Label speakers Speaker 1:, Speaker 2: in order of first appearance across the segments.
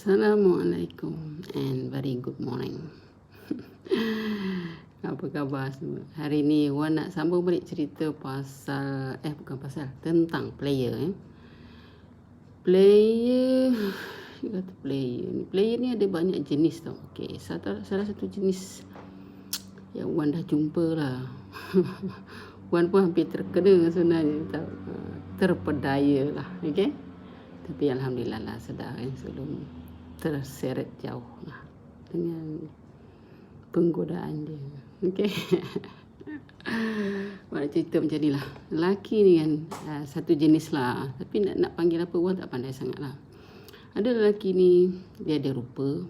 Speaker 1: Assalamualaikum and very good morning. Apa khabar semua? Hari ni Wan nak sambung balik cerita tentang player. Player ni ada banyak jenis tau. Okey, salah satu jenis yang Wan dah jumpa lah. Wan pun hampir terkena sebenarnya tau. Terpedaya lah. Okey. Tapi alhamdulillah lah sedar sebelum terseret jauh lah dengan penggodaan dia. Okey. Wan cerita macam ni lah. Lelaki ni kan satu jenis lah. Tapi nak panggil apa Wan tak pandai sangat lah. Ada lelaki ni, dia ada rupa.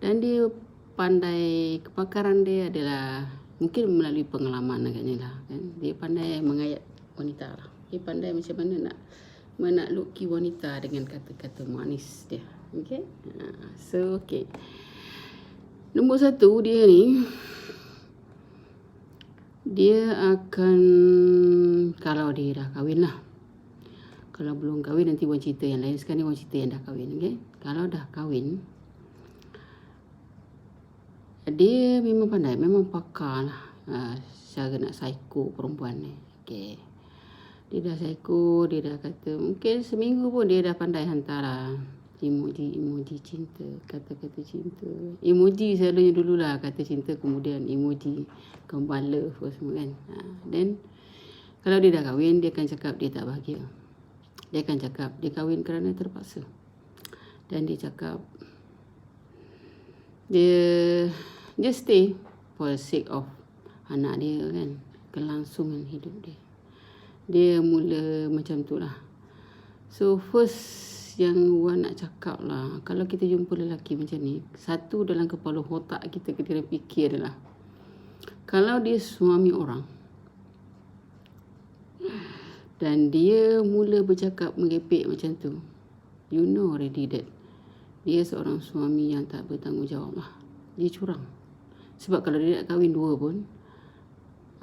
Speaker 1: Dan dia pandai, kepakaran dia adalah mungkin melalui pengalaman agaknya lah. Kan? Dia pandai mengayat wanita lah. Dia pandai macam mana nak menakluki wanita dengan kata-kata manis dia. Okay. So okay. Nombor satu dia ni, dia akan, kalau dia dah kahwin lah. Kalau belum kahwin nanti Wan cerita yang lain. Sekarang ni Wan cerita yang dah kahwin. Okay. Kalau dah kahwin, dia memang pandai, memang pakar lah cara nak psycho perempuan ni. Okay. Dia dah psycho, dia dah kata, mungkin seminggu pun dia dah pandai hantar lah emoji cinta, kata-kata cinta. Emoji selalunya dululah kata cinta, kemudian emoji gambar love semua kan. Then kalau dia dah kahwin, dia akan cakap dia tak bahagia. Dia akan cakap dia kahwin kerana terpaksa. Dan dia cakap dia stay for the sake of anak dia kan, kelangsungan hidup dia. Dia mula macam tu lah. So first yang Wan nak cakap lah, kalau kita jumpa lelaki macam ni, satu dalam kepala otak kita kena fikir adalah, kalau dia suami orang dan dia mula bercakap merepek macam tu, you know already that dia seorang suami yang tak bertanggungjawab lah. Dia curang. Sebab kalau dia nak kahwin dua pun,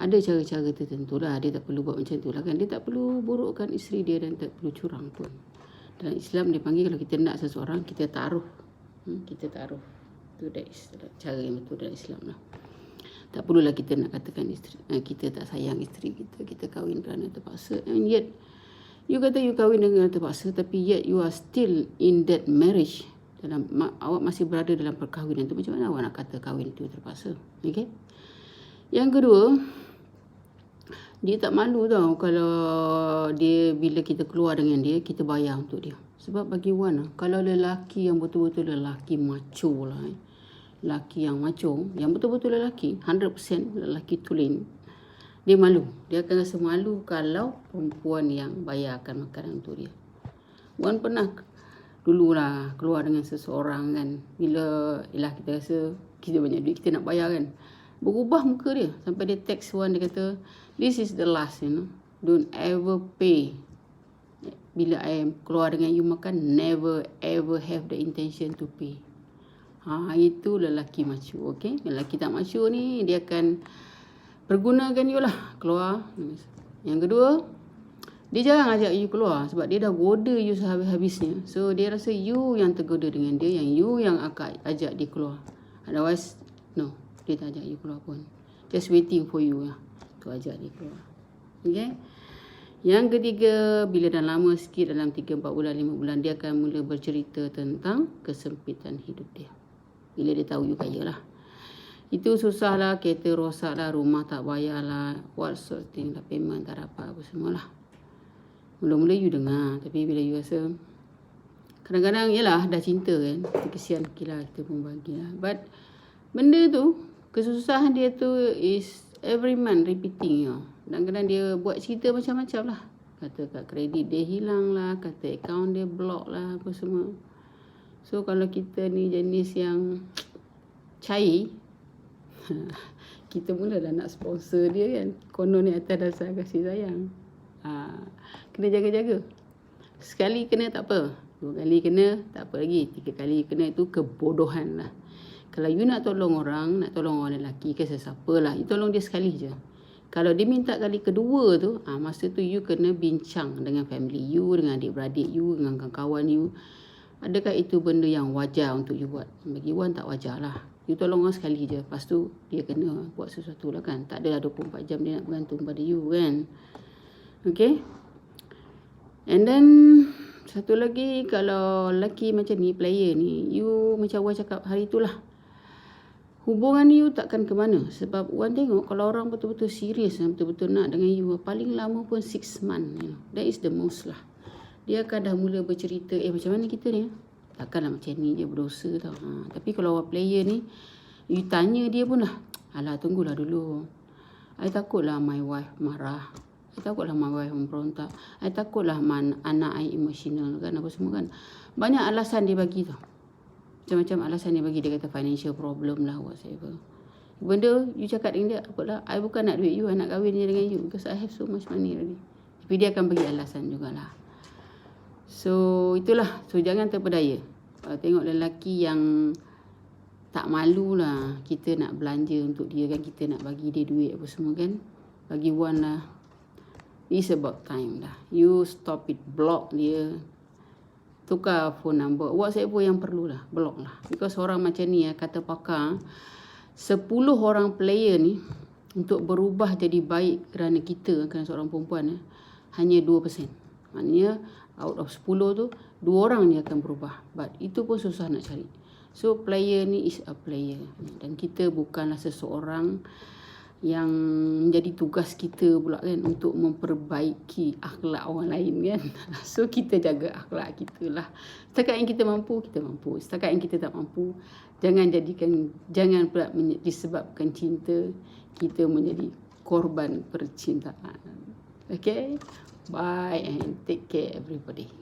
Speaker 1: ada cara-cara tertentu lah. Dia tak perlu buat macam tu lah kan. Dia tak perlu burukkan isteri dia dan tak perlu curang pun. Dalam Islam dia panggil, kalau kita nak seseorang, kita taruh. Kita taruh. Itu cara yang betul dalam Islam lah. Tak perlulah kita nak katakan isteri, kita tak sayang isteri kita. Kita kahwin kerana terpaksa. And yet, you kata you kahwin dengan terpaksa, tapi yet you are still in that marriage. Awak masih berada dalam perkahwinan tu. Macam mana awak nak kata kahwin tu terpaksa? Okay? Yang kedua, dia tak malu tau kalau dia, bila kita keluar dengan dia, kita bayar untuk dia. Sebab bagi Wan, kalau lelaki yang betul-betul lelaki macho lah, lelaki yang macho, yang betul-betul lelaki, 100% lelaki tulen, dia malu. Dia akan rasa malu kalau perempuan yang bayarkan makanan untuk dia. Wan pernah dululah keluar dengan seseorang kan, bila kita rasa kita banyak duit, kita nak bayar kan, berubah muka dia sampai dia text Wan, dia kata, this is the last, don't ever pay. Bila I keluar dengan you makan, never ever have the intention to pay. Itu lelaki macho. Okay, lelaki tak macho ni, dia akan pergunakan you lah keluar. Yang kedua, dia jarang ajak you keluar sebab dia dah goda you sehabis-habisnya. So dia rasa you yang tergoda dengan dia, yang you yang akan ajak dia keluar. Otherwise, no, dia tak ajak you keluar pun. Just waiting for you lah tu ajak dia keluar. Okay. Yang ketiga, bila dah lama sikit, dalam 3-4 bulan, 5 bulan, dia akan mula bercerita tentang kesempitan hidup dia. Bila dia tahu you kaya lah. Itu susah lah, kereta rosak lah, rumah tak bayar lah, what sort of thing lah, payment tak dapat apa semua lah. Mula-mula you dengar, tapi bila you rasa, kadang-kadang yalah dah cinta kan, kita kesian lah, kita pun bahagia. But benda tu, kesusahan dia tu is every month repeating. Kadang-kadang dia buat cerita macam-macam lah. Kata kad kredit dia hilang lah, kata akaun dia block lah, apa semua. So kalau kita ni jenis yang cair, kita mulalah nak sponsor dia kan. Konon ni atas dasar kasih sayang. Kena jaga-jaga. Sekali kena tak apa, 2 kali kena tak apa lagi, 3 kali kena itu kebodohan lah. Kalau you nak tolong orang lelaki ke sesiapa lah, you tolong dia sekali je. Kalau dia minta kali kedua tu, masa tu you kena bincang dengan family you, dengan adik-beradik you, dengan kawan-kawan you. Adakah itu benda yang wajar untuk you buat? Bagi Wan tak wajar lah. You tolong orang sekali je, lepas tu dia kena buat sesuatu lah kan. Tak adalah 24 jam dia nak bergantung pada you kan. Okay. And then satu lagi, kalau lelaki macam ni, player ni, you macam Wan cakap hari itulah, hubungan you takkan ke mana. Sebab Wan tengok kalau orang betul-betul serius, betul-betul nak dengan you, paling lama pun 6 months. That is the most lah. Dia akan dah mula bercerita, macam mana kita ni? Takkanlah macam ni je, berdosa tau. Tapi kalau orang player ni, you tanya dia pun lah, alah tunggulah dulu. I takutlah my wife marah. I takutlah my wife memberontak. I takutlah anak I emotional kan, apa semua kan. Banyak alasan dia bagi tau. Macam-macam alasan dia bagi. Dia kata financial problem lah, whatever. Benda you cakap dengan dia, apalah, I bukan nak duit you, I nak kahwin je dengan you because I have so much money already. Tapi dia akan bagi alasan jugalah. So itulah. So jangan terpedaya. Tengok lelaki yang tak malu lah, kita nak belanja untuk dia kan, kita nak bagi dia duit apa semua kan. Bagi Wan lah, it's about time lah. You stop it, block dia, tukar phone number, WhatsApp pun yang perlu lah, block lah. Because orang macam ni kata pakar, 10 orang player ni untuk berubah jadi baik kerana kita, kerana seorang perempuan, hanya 2%. Maknanya out of 10 tu 2 orang ni akan berubah. But itu pun susah nak cari. So player ni is a player, dan kita bukanlah seseorang yang menjadi tugas kita pula kan untuk memperbaiki akhlak orang lain kan. So kita jaga akhlak kita lah. Setakat yang kita mampu, kita mampu. Setakat yang kita tak mampu, jangan pula disebabkan cinta kita menjadi korban percintaan. Okay, bye and take care everybody.